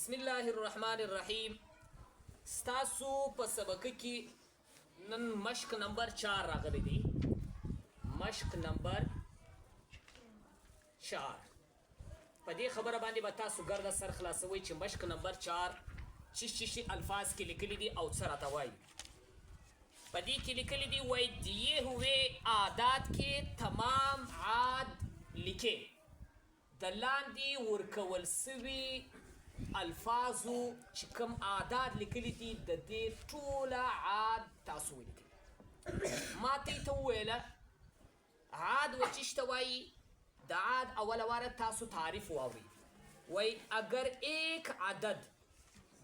بسم الله الرحمن الرحیم. ستاسو په سبق کې نن مشق نمبر 4 راغلی دی. مشق نمبر 4 په دې خبره باندې به تاسو ګرده سر خلاصوئ چې مشق نمبر 4 چی الفاظ کې لیکلي دي او څه راته وایي. په دې کې لیکلي دي وایي دیے ہوئے عادات کې تمام عاد لیکے. د لاندې ورکول سوي الفاظو چې کوم عادات لیکلي دي د دې ټوله عاد تاسو ولیکئ. ما ته وویله عاد وچیش ته وایي. د عاد اوله واره تاسو تعریف واورئ. وایي اگر ایک عدد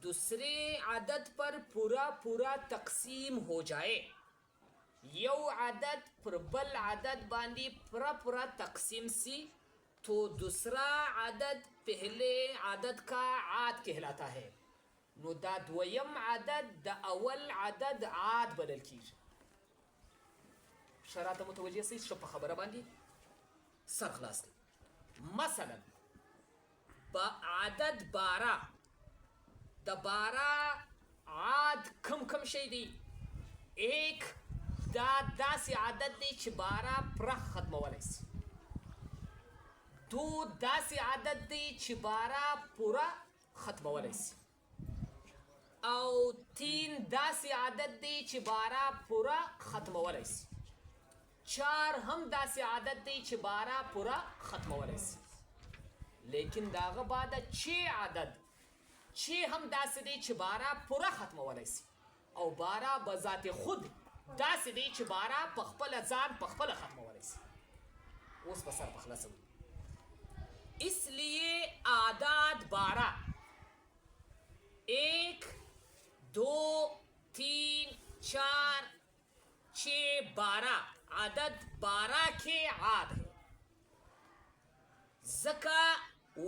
دوسرے عدد پر پورا تقسیم ہو جائے، یو عدد پر بل عدد باندې پورا تقسیم سی تو دوسرا عدد پہلے عدد کا عاد کہلاتا ہے. نو دا دویم عدد دا اول عدد عاد بدل کیږي. شرایط متوجه سئ شو په خبره باندې سر خلاص کړئ. مثلا با عدد 12 د 12 عاد کم شي دی. ایک دا داسې عدد دی چې 12 پوره ختمولی سي. دو داسې عدد دی چې 12 پوره ختمولی سي. او 3 داسې عدد دی چې 12 پوره ختمولی سي. 4 هم داسې عدد دی چې 12 پوره ختمولی سي. لیکن داغه بعد 6 عدد 6 هم داسې دی چې 12 پوره ختمولی سي. او 12 بذات خود داسې دی چې 12 په خپله ځان په خپله ختمولی سي. اوس به سر په خلاصوي. اس لیے اعداد 12 1 2 3 4 6 12 عدد 12 کے عاد ہے. زکا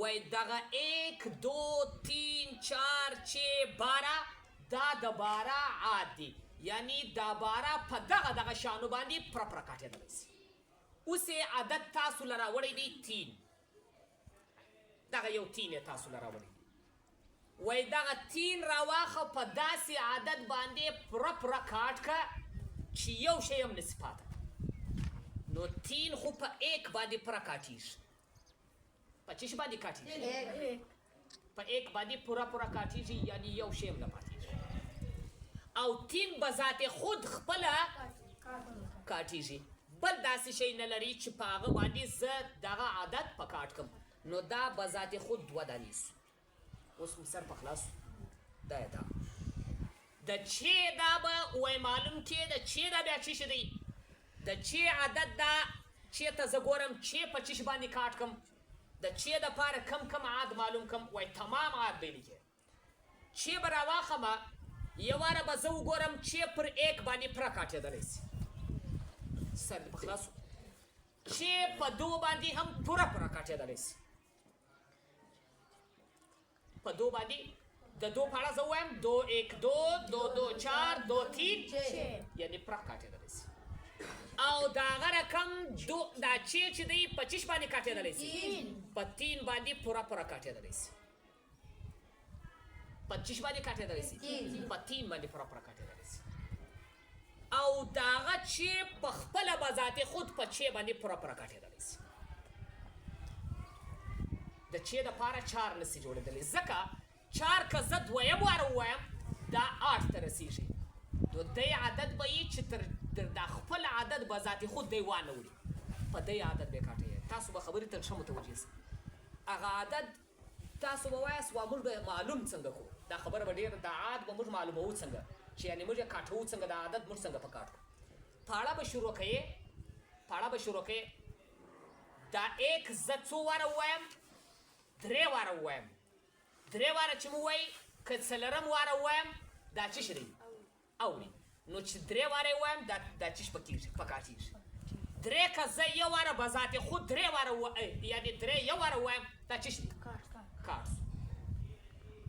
وی دغا 1 2 3 4 6 12 دا د 12 عاد دی. یعنی دا 12 په دغه شانو باندې پرپره کاټېدلی سي. اوس عدد تاسو له راوړی دی 3. دغه یو 3 تاسو له راوړی دی. وایي دغه 3 راواخه په داسې عدد باندې پوره کاټ که چې یو شی هم نسي پاته. نو 3 خو په 1 باندې پوره کاټېږي. په څه شي باندې کاټېږي؟ په 1 باندې پوره کاټېږي. یعنی یو شی هم نه پاتېږي. او 3 به ذات خود خپله کاټېږي. بل داسې شی نه لري چې په هغه باندې زه دغه عدد په کاټ کړم. نو دا به ذات خود 2 دانې سو. اوس مو سر په خلاص دا یې دا د 6 دا به وایي معلوم کې د 6 دا بیا څه شی دی. د 6 عدد دا 6 ته زه ګورم 6 په څه شي باندې کاټ کړم. د 6 دپاره کم عاد معلوم کړم. وایي تمام عاد به یې لیکې. 6 به راواخلمه یو واره به زه وګورم 6 پر 1 باندې پوره کاټېدلی سي. سر دې په خلاص 6 په 2 باندې هم پوره کاټېدلی سي. په 2 باندې د 2 په اړه زه ووایم 2 1 2 2 2 4 2 3 یعنی پوره کاټېدلی سي. او د هغه رقم دا 6 چې دی په څه باندې کاټېدلی سي؟ په 3 باندې پوره کاټېدلی سي. په څه باندې کاټېدلی سي؟ په 3 باندې پوره کاټېدلی سي. او د هغه چې په خپله به ذات خود په 6 باندې پوره کاټېدلی سي. د 6 دپاره 4 نسي جوړېدلی. ځکه 4 که زه دویم واره ووایم دا 8 ته رسېږي. نو دی عدد به یي چې د خپل عدد به ذات خود دی وانه وړي. په دی عدد به کاټئ. تاسو به خبرې ته ښه متوجه سئ. هغه عدد تاسو به وایاست وا موږ به معلوم څنګه کړو. دا خبره به ډېره د عاد به موږ معلوموو څنګه چې یعنې موږ یې کاټوو څنګه. دا عدد موږ څنګه په کاټ کړو. پاړه به شروع کوې. دا 1 زه څو واره ووایم؟ 3 واره ووایم. 3 واره چې مو ووایي که څلرم واره ووایم دا څه شی دی؟ اوري. نو چې 3 واره یې ووایم دا څه شي په کاټېږي. 3 که زه یو واره به ذات خود 3 واره یعنې 3 یو واره ووایم دا څه شي دی؟ کاټ سو.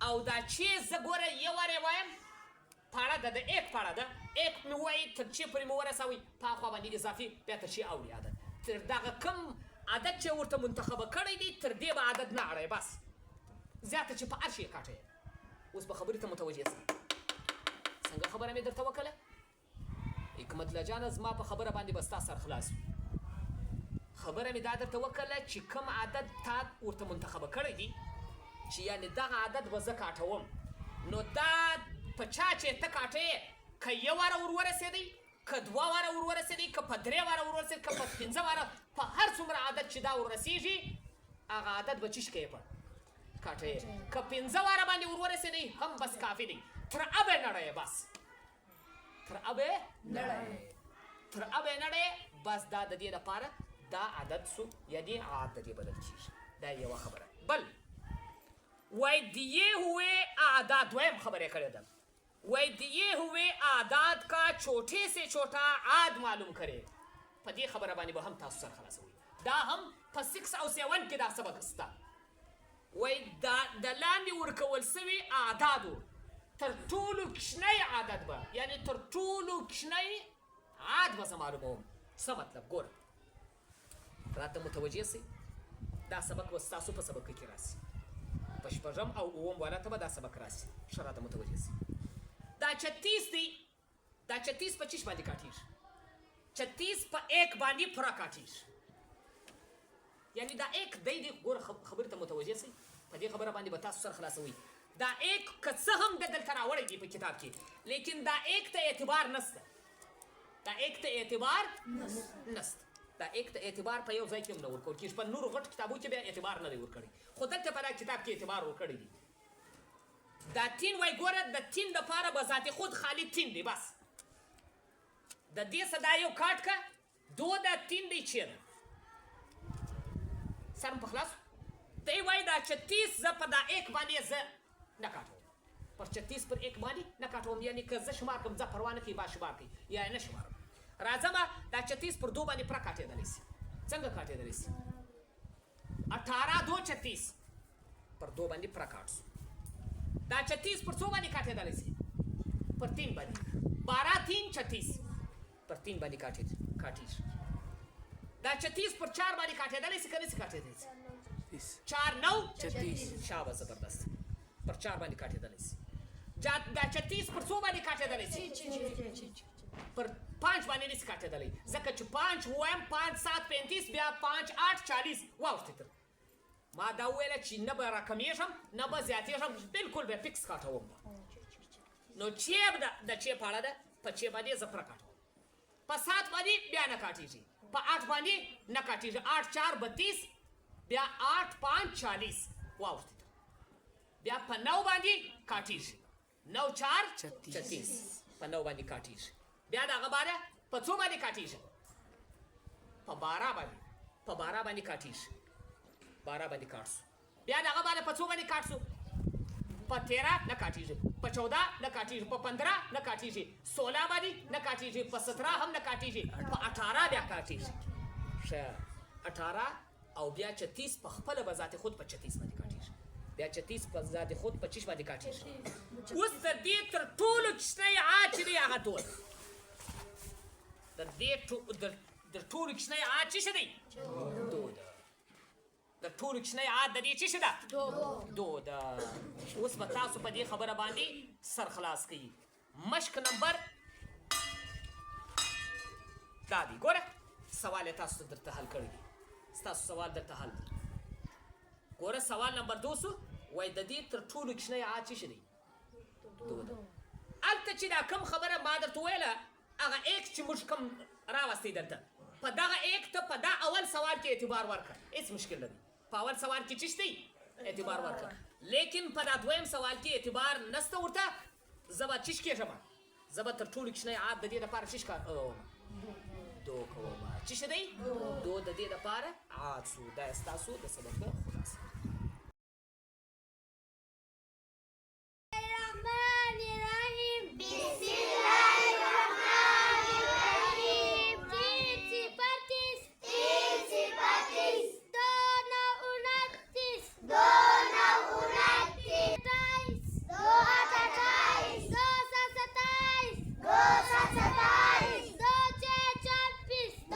او دا چې زه ګوره یو واره یې وایم پاړه ده د 1 پاړه ده. 1 مې ووایي تر 6 پورې مې ورسوئ په هاخوا باندې اضافي بیا تر 6 اوري عدد. تر دغه کم عدد چې ورته منتخبه کړی دی تر دې به عدد نه اړی. بس زیاته چې په هر شي کاټئ. اوس په خبرې ته متوجه سه. څنګه خبره مې درته وکړه؟ حکمت الله جانه زما په خبره باندې به ستا سر خلاص وي. خبره مې دا درته وکړله چې کوم عادت تا ورته منتخبه کړی دي چې یعنې دغه عادت به زه کاټوم، نو دا په چا چې ته کاټې که یو واره ور ورسېدی، که دوه واره ور ورسېدی، که په درې واره ور ورسېدی، که په پنځه واره، په هر څومره عادت چې دا ور رسېږي هغه عادت به چیش کوې په کاټې. که پنځه واره باندې ور ورسېدی هم بس کافي دی. تر ابه نړۍ بس تر ابه نړۍ بس دا د دې لپاره دا عادت سو یعنی عادت دې بدل کیږي. دا یوه خبره. بل وای دیے ہوئے عادات دویم خبریں کرے دم وای دیے ہوئے عادات کا چھوٹے سے چھوٹا عاد معلوم کرے. په دې خبره باندې به هم تاسو سره خلاصوي. دا هم په 6 او 7 کې دا سبق ستا. وای دا د لاندې ورکول سوي عاداتو تر ټولو کوچنی عادت به یعنی تر ټولو کوچنی عاد به زه معلوموم. څه مطلب؟ ګوره راته متوجه سئ. دا سبق به ستاسو په سبق کې راسي. په شپږم او اووم والا ته به دا سبق راسي. ښه راته متوجه سئ. دا 36 دی. دا 36 په چیش باندې کاټېږي. 36 په 1 باندې پوره کاټېږي. یعنی دا 1 دی دی. ګوره خبرې ته متوجه سئ. په دې خبره باندې به تاسو سره خلاصوي. دا 1 که څه هم د دلته راوړی دی په کتاب کې، لیکن دا 1 ته اعتبار نسته. دا 1 ته اعتبار نسته. دا 1 ته اعتبار په یو ځای کې هم نه ورکول کېږي. په نورو غټو کتابو کې بیا اعتبار نه دی ورکړی، خو دلته په دا کتاب کې اعتبار ورکړی دی. دا 3 وای ګوره د 3 لپاره به ذات خود خالی 3 دی بس. د دې صدا یو کاټ کا 2 دا 3 دی چیرې سرم په خلاص دی. وای دا 36 زه په دا 1 باندې زه نه کاټوم. پر 36 پر 1 باندې نه کاټوم. یعنی که زه شمار کوم زه پروا نه کوي با شمار کوي یا نه شمارم. راځم دا 36 پر 2 باندې پوره کاټېدلی سي. څنګه کاټېدلی سي؟ 18 2 36 پر 2 باندې پوره کاټ سو. دا 36 پر 100 باندې کاټېدلی سي. پر 3 باندې 12 3 36 پر 3 باندې کاټېږي. دا 36 پر 4 باندې کاټېدلی سي که نه سي کاټېدلی سي؟ 4 9 36 شابه زبردست پر 4 باندې کاټېدلی سي. دا 36 پر 100 باندې کاټېدلی سي. پر 5 باندې نسی کاټېدلی ځکه چې 5 ووایم 5 7 35 بیا 5 8 40 واوښتې تر ما دا وویله چې نه به راکمیږم نه به زیاتېږم بلکل به فکس کاټوم. نو چیب د چې په اړه ده په چې باندې زه پوره کاټوم. په 7 باندې بیا نه کاټېږي. په 8 باندې نه کاټېږي. 8 4 32 بیا 8 5 40 واوښتې تر بیا په 9 باندې کاټېږي. 9 4 36 په 9 باندې کاټېږي. بیا دغه باندې په څو باندې کاټېږي؟ په 12 باندې. په 12 باندې کاټېږي. 12 باندې کاټ سو. بیا دغه باندې په څو باندې کاټ سو؟ په 13 نه کاټېږي. په 14 نه کاټېږي. په 15 نه کاټېږي. 16 باندې نه کاټېږي. په 17 هم نه کاټېږي. په 18 بیا کاټېږي. ښه 18 او بیا 36 په خپله به ذات خود په 36 باندې کاټېږي. بیا 36 په ذات خود په چیش باندې کاټېږي. اوس د دې تر ټولو کوچنی عاد چې دی هغه ډول د دې ټولو کوچنی عاد څه شی دی؟ دو ده. د ټولو کوچنی عاد د دې څه شی ده؟ دو ده. اوس به تاسو په دې خبره باندې سر خلاص کوي. مشق نمبر دا دی. ګوره سوال یې تاسو درته حل کړی دی. ستاسو سوال درته حل دی. ګوره سوال نمبر 200 وای د دې تر ټولو کوچنی عاد څه شی دی؟ دو ده. هلته چې دا کوم خبره ما درته ویله هغه 1 چې موږ کوم راوستی دلته په دغه 1 ته په دا اول سوال کې اعتبار ورکړه. هېڅ مشکل نه دی. په اول سوال کې څه دی؟ اعتبار ورکړه. لیکن په دا دویم سوال کې اعتبار نسته ورته. زه به چیش کېږم زه به تر ټولو کوچنی عاد د دې لپاره چیش کوم؟ دو کوم. څه شی دی؟ دو د دې لپاره عاد سو. دا ستاسو د سبق د خلاصه. Dua,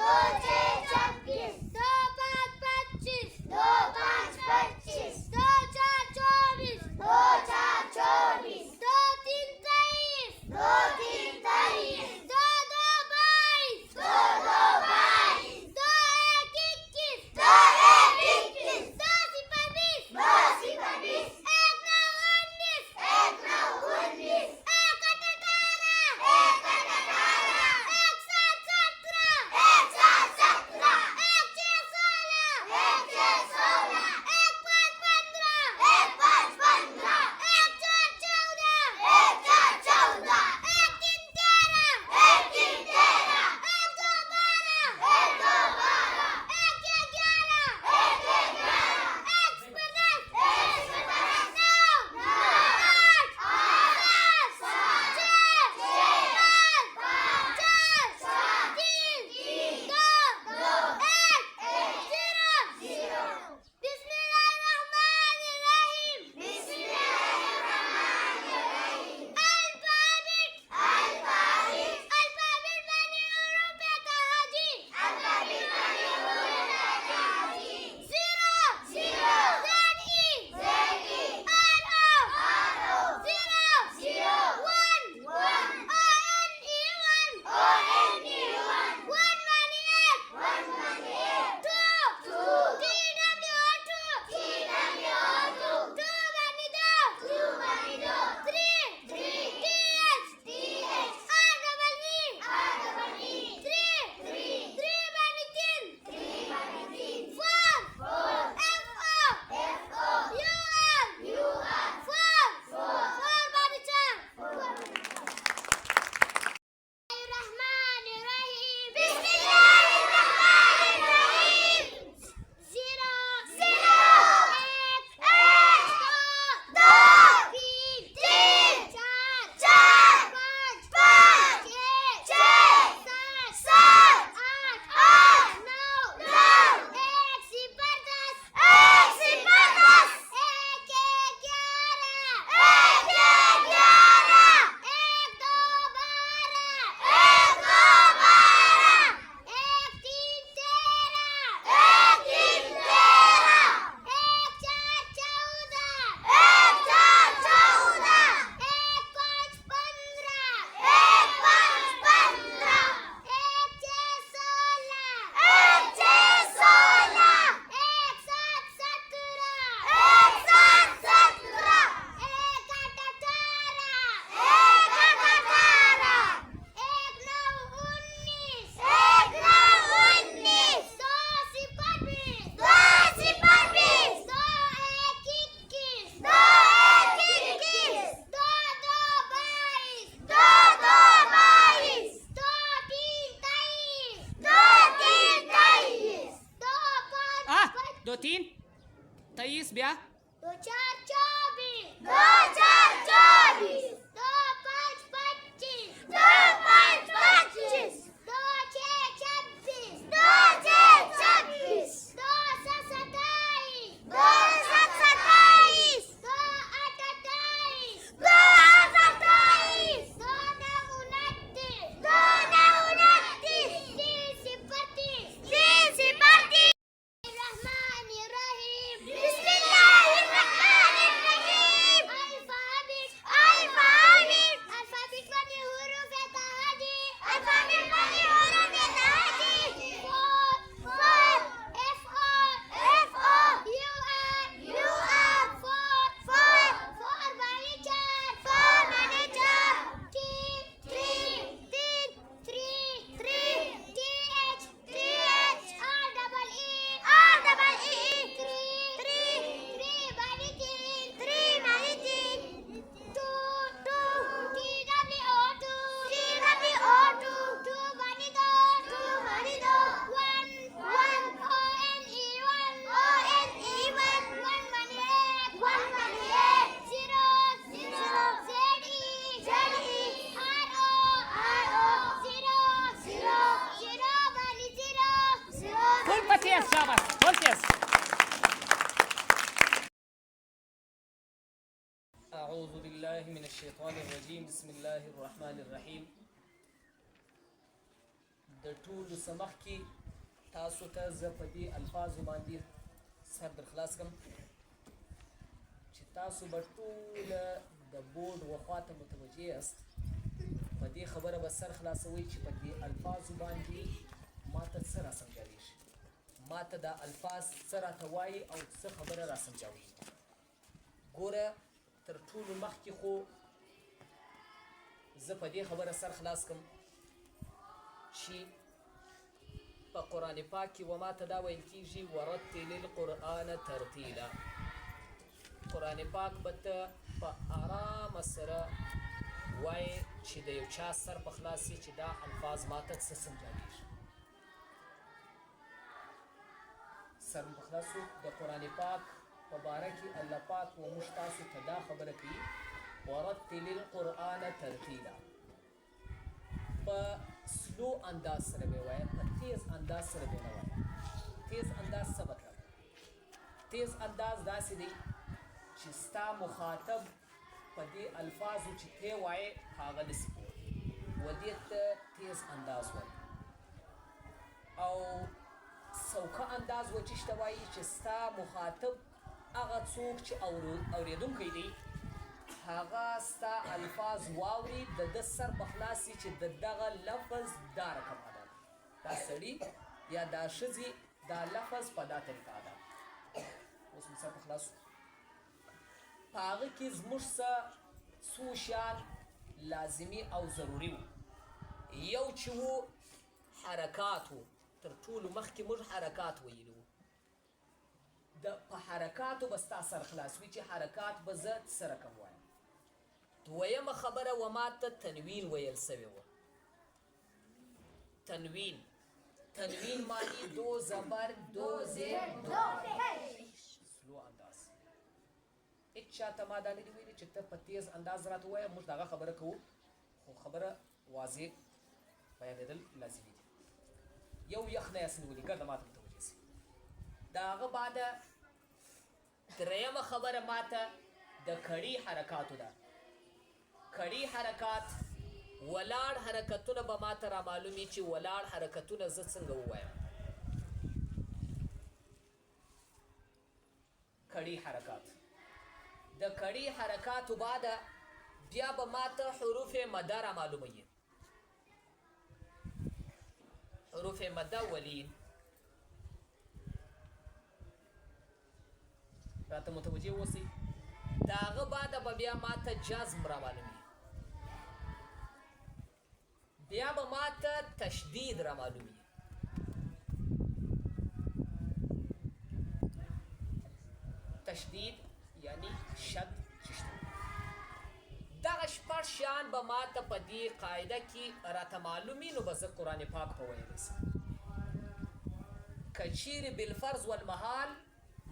5, 25, 2, 5, 25, 2, 5, 25. 2 3 23 بیا 2 4 24 2 4 24 2 5 25 2 5 25 2 6 26 2 6 26 2 7 27 2 7 27 2 8 28 2 8 28 2 9 29 2 9 29 30 30 الرحمن الرحيم بسم الله الرحمن الرحيم الفابت الفابت من حروف التهدي الفابت من حروف التهدي فور F O U R فور مانيجر T H R double E three mannequin two two manido one one money egg zero Z E R O zero money zero فول باتيس شاباس فول تيس. أعوذ بالله من الشيطان الرجيم بسم الله الرحمن الرحيم. د ټولو سمخ کې تاسو ته زه په دې الفاظو باندې سر در خلاص کړم چې تاسو به ټوله د بورډ وخواته متوجه یاست. په دې خبره به سر خلاصوئ چې په دې الفاظو باندې ما ته څه راسمجاوېږي، ما ته دا الفاظ څه راته وایي او څه خبره راسمجاوي. ګوره تر ټولو مخکې خو زه په دې خبره سر خلاص کړم چې په قرآن پاک کې و ما ته دا ویل کېږي ورتل القرآن ترتیلا. قرآن پاک به ته په آرامه سره وایې چې د یو چا سر په خلاص چې دا الفاظ ما ته څه سمجاوېږي. سر په خلاصو د قرآن پاک په باره کې الله پاک و موږ تاسو ته دا خبره کوي ورتل القرآن ترتیلا. په سلو انداز سره به وایه، په تیز انداز سره به نه وایه. تیز انداز څه مطلب؟ تیز انداز داسې دی چې ستا مخاطب په دې الفاظو چې ته وایې هغه نسي پوهېدی، و دې ته تیز انداز وایي. او سوکه انداز و چې شته وایي چې ستا مخاطب هغه څوک چې اورېدونکی دی هغه ستا الفاظ واوري، د ده سر په خلاص چې د دغه لفظ دا رقم ادا کړي، دا سړي یا دا ښځې دا لفظ په دا طریقه ادا کړي. اوس مو سر په خلاص په هغه کې زموږ څو شیان لازمي او ضروري وو. یو چې وو حرکات وو، تر ټولو مخکې موږ حرکات ویلي وو. په حرکاتو به ستا سر خلاص وي چې حرکات به زه څه رقم وایم. دویمه خبره و ما ته تنوین ویل سوې وه. تنوین معنی دو زبر دو زیر دو سلو انداز. هیڅ چاته ما دا نه دي ویلي چې ته په تیز انداز راته ووایه، موږ د هغه خبره کوو، خو خبره واضح بیانېدل لازمي دي. یو یخ نه یاست نیولي ګرده ما ته متوجه سي. د هغه بعده درېیمه خبره ما ته د کړي حرکاتو ده. کړي حرکات ولاړ حرکتونه به ما ته رامعلومي چې ولاړ حرکتونه زه څنګه ووایم. کړي حرکات، د کړي حرکاتو بعده بیا به ما ته حروف مده رامعلوموي. حروف مده ولي راته متوجه اوسئ. د هغه بعده به بیا ما ته جزم رامعلومي، بیا به ما ته تشدید رامعلومي، تشدید یعنی شد چشتو. دغه شپږ شیان به ما ته په دې قاعده کې راته معلومي، نو به زه قرآن پاک په ویلی سم. که چیرې بالفرض والمحال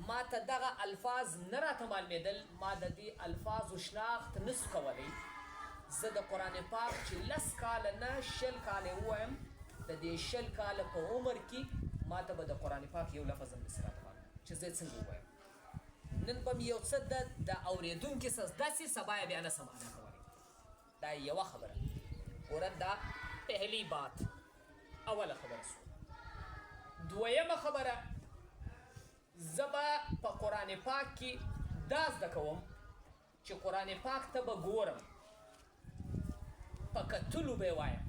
ما ته دغه الفاظ نه راته معلومېدل، ما د دې الفاظو شناخت نسو کولی. زه د قرآن پاک چې 10 کاله نه 20 کاله ووایم، د دې 20 کاله په عمر کې ما ته به د قرآن پاک یو لفظ هم نسي راته معلوم چې زه څنګه ووایم. نن به مې یو څه د اورېدونکي څه زده سي، سبا یې بیا نسم ادا کولی. دا یوه خبره. ګوره دا پهلی بات، اوله خبره سو. دویمه خبره، زه به په قرآن پاک کې دا زده کوم چې قرآن پاک ته به ګورم، په کتلو به یې وایم.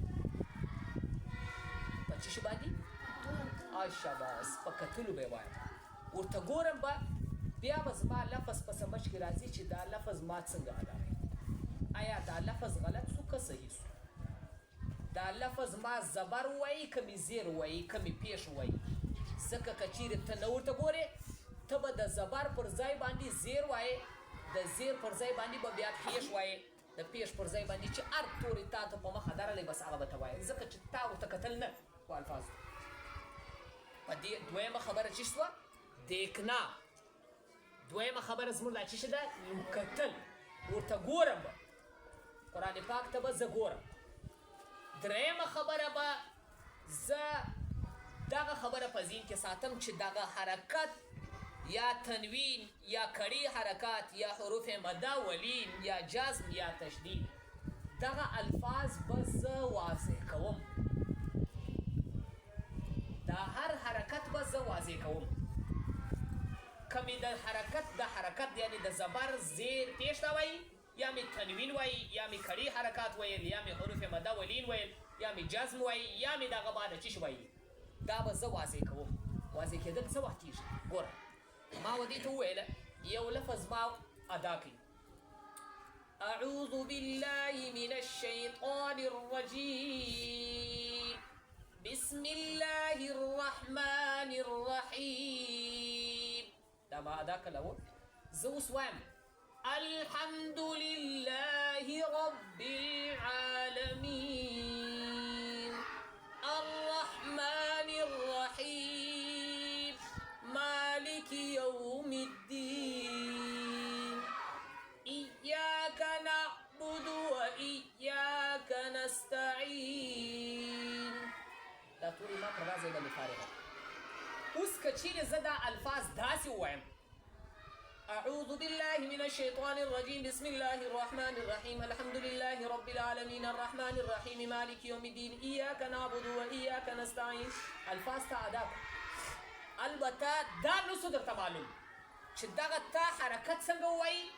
په څه شي باندې؟ شاباس، په کتلو به یې وایم. ورته ګورم به، بیا به زما لفظ په سمجھ کې راځي چې دا لفظ ما څنګه ادا کړی. آیا دا لفظ غلط سو که صحیح سو؟ دا لفظ ما زبر وایي که مې زیر وایي که مې پیش وایي. ځکه که چیرې ته نه ورته ګورې، ته به د زبر پر ځای باندې زیر وایې، د زیر پر ځای باندې به بیا پیش وایې، د پیش پر ځای باندې چې هر تورې تا ته په مخه درغلی بس هغه به ته وایې، ځکه چې تا ورته کتل نه په الفاظو. په دې دویمه خبره چې شوه دیکنا. دویمه خبره زموږ دا چې ده کتل، ورته ګورم به، قرآن پاک ته به زه ګورم. دریمه خبره به زه دغه خبره په ذهن کې ساتم چې دغه حرکت یا تنوین یا کړي حرکات یا حروف مده ولین یا جزم یا تشدید، دغه الفاظ به زه واضح کوم. دا هر حرکت به زه واضح کوم. کمی د حرکت یعنی د زبر زیر پیش ته وایي، یا می تنوین وایي، یا می کړي حرکات ویل، یا می حروف مده ولین ویل، یا می جزم وایي، یا می دغه بعد چی وایي، دا به زه واضح کوم. واضح کېدل څه وخت کېږي؟ ګوره ما و دې ته وویله یو لفظ ما ادا کړي. اعوذ بالله من الشیطان الرجیم بسم الله الرحمن الرحیم. دا ما ادا کړله. زه اوس وایم الحمد لله رب العالمين الرحمن الرحيم مالك يوم الدين إياك نعبد وإياك نستعين. دا توري ما پر راځي باندې فارغه. اوس که چیرې زه دا الفاظ داسې ووایم أعوذ بالله من الشيطان الرجيم بسم الله الرحمن الرحيم الحمد لله رب العالمين الرحمن الرحيم مالك يوم الدين إياك نعبد وإياك نستعين، الفاظ ته ادا البته دا نسو درته معلوم چې دغه تا حرکت څنګه ووایي،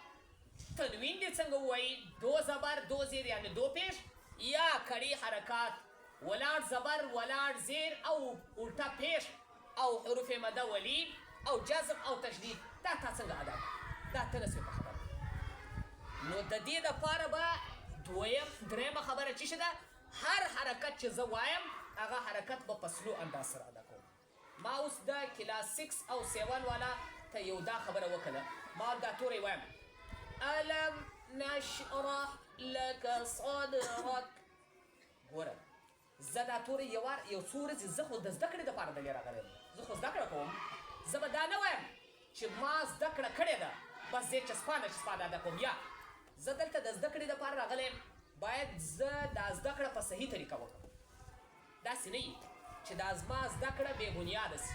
تنوین دې څنګه ووایي، دو زبر دو زیر یعنی دو پیش، یا کړي حرکات ولاړ زبر ولاړ زیر او الټا پیش او حروف مده ولین او جزم او تشدید، دا تا څنګه ادا کړه؟ دا ته نسوې په خبره. نو د دې دپاره به درېیمه خبره چې ده، هر حرکت چې زه وایم هغه حرکت به په سلو انداز سره ادا کوم. ما اوس د کلاس 6 او 7 والا ته یو دا خبره وکړه. ما دا توری وایم الم نشرح لك صدرك. ګوره زه دا توری یو څو ورځې زه خو د زده کړې دپاره دلې راغلی یم، زه خو زده کړه کوم. زه به دا نه وایم چې ما زده کړه کړې ده بس زه چسپانه ادا کوم. یا زه دلته د زده کړې دپاره راغلی یم، باید زه دا زده کړه په صحیح طریقه وکړم. داسې نه وي چې دا زما زده کړه بې بنیاده سي.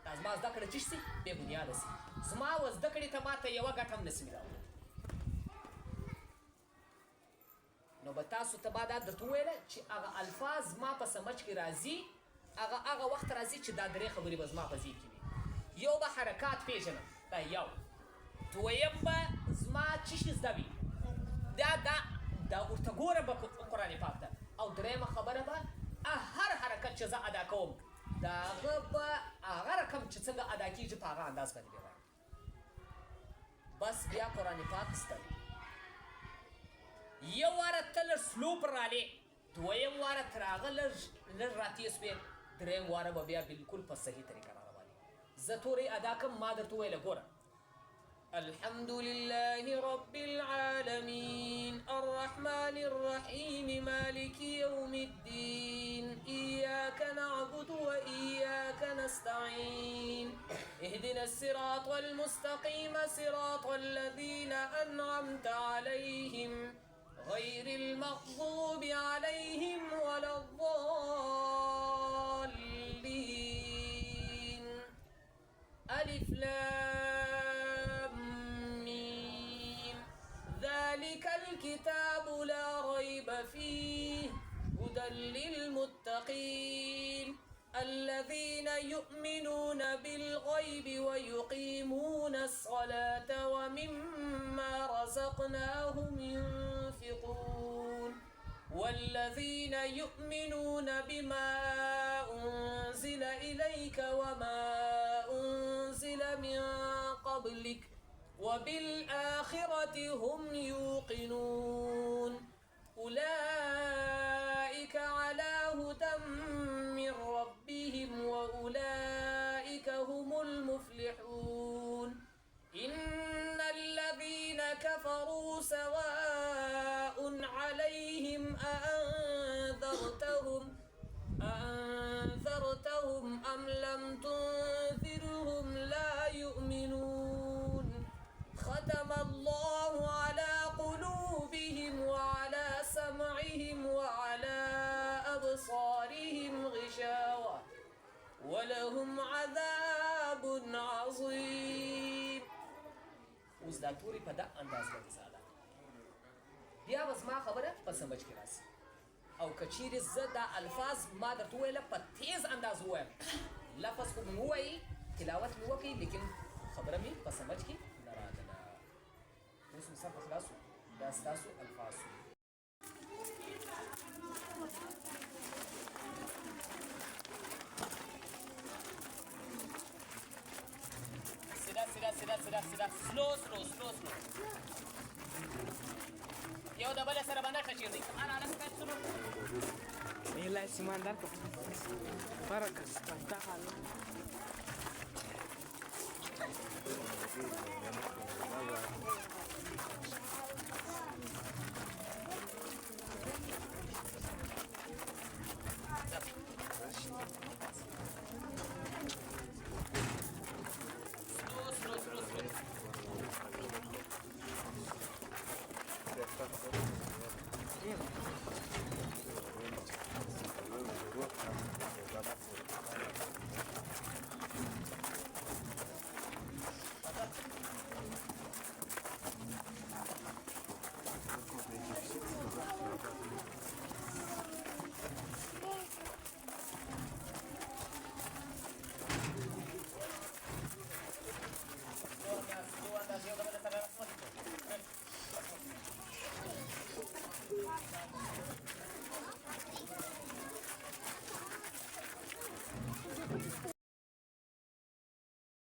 دا زما زده کړه چې سي بې بنیاده سي. زما و زده کړې ته ماته یوه ګټه هم نسي راوړی. نو به تاسو ته با دا درته وویله چې هغه الفاظ ما په سمجھ کې راځي، هغه وخت راځي چې دا درې خبرې به زما په ذهن کې وي. یو به حرکات پیژنم، دا یو. دویم به زما چې شي زده وي، دا ورته ګورم به قرآن پاک ته. او درېیمه خبره به هر حرکت چې زه ادا کوم د هغه به هغه رقم چې څنګه ادا کېږي په هغه انداز باندې به وایم. بس بیا قرآن پاک زده وي. یو واره ته لږ سلو پر رالې، دویم واره تر هغه لږ راتېز شوې، درېیم واره به بیا بلکل په صحیح طریقه راروانې. زه تورې ادا کړم، ما درته وویله ګوره الحمد لله رب العالمين الرحمن الرحيم مالك يوم الدين إياك نعبد وإياك نستعين اهدنا الصراط المستقيم صراط الذين أنعمت عليهم غير المغضوب عليهم ولا الضالين. ألف لام ميم. ذلك الكتاب لا ريب فيه هدى للمتقين الذين يؤمنون بالغيب ويقيمون الصلاة ومما رزقناهم ينفقون والذين يؤمنون بما أنزل إليك وما أنزل من قبلك وبالآخرة هم يوقنون أولئك على هدى من ربهم وأولئك هم المفلحون. إن الذين كفروا سواء عليهم أأنذرتهم أم لم تنذرهم لا يؤمنون. ختم الله على قلوبهم وعلى سمعهم وعلى أبصارهم غشاوة ولهم عذاب عظيم. اوس دا توري په دا انداز باندې ساده بیا بس ما خبره په سمجھ کې راسي او کچیر زه دا الفاظ ما درته ویله په تیز انداز ووایم لفظ خو مې ووایي تلاوت مې وکړي لیکن خبره مې په سمجھ کې نه راغله. اوس مې سم په خلاص شو دا ستاسو الفاظ شو. سیده سلو یو د بل سره باندې خچیر دی انا باید سلو Ela se mandar para que está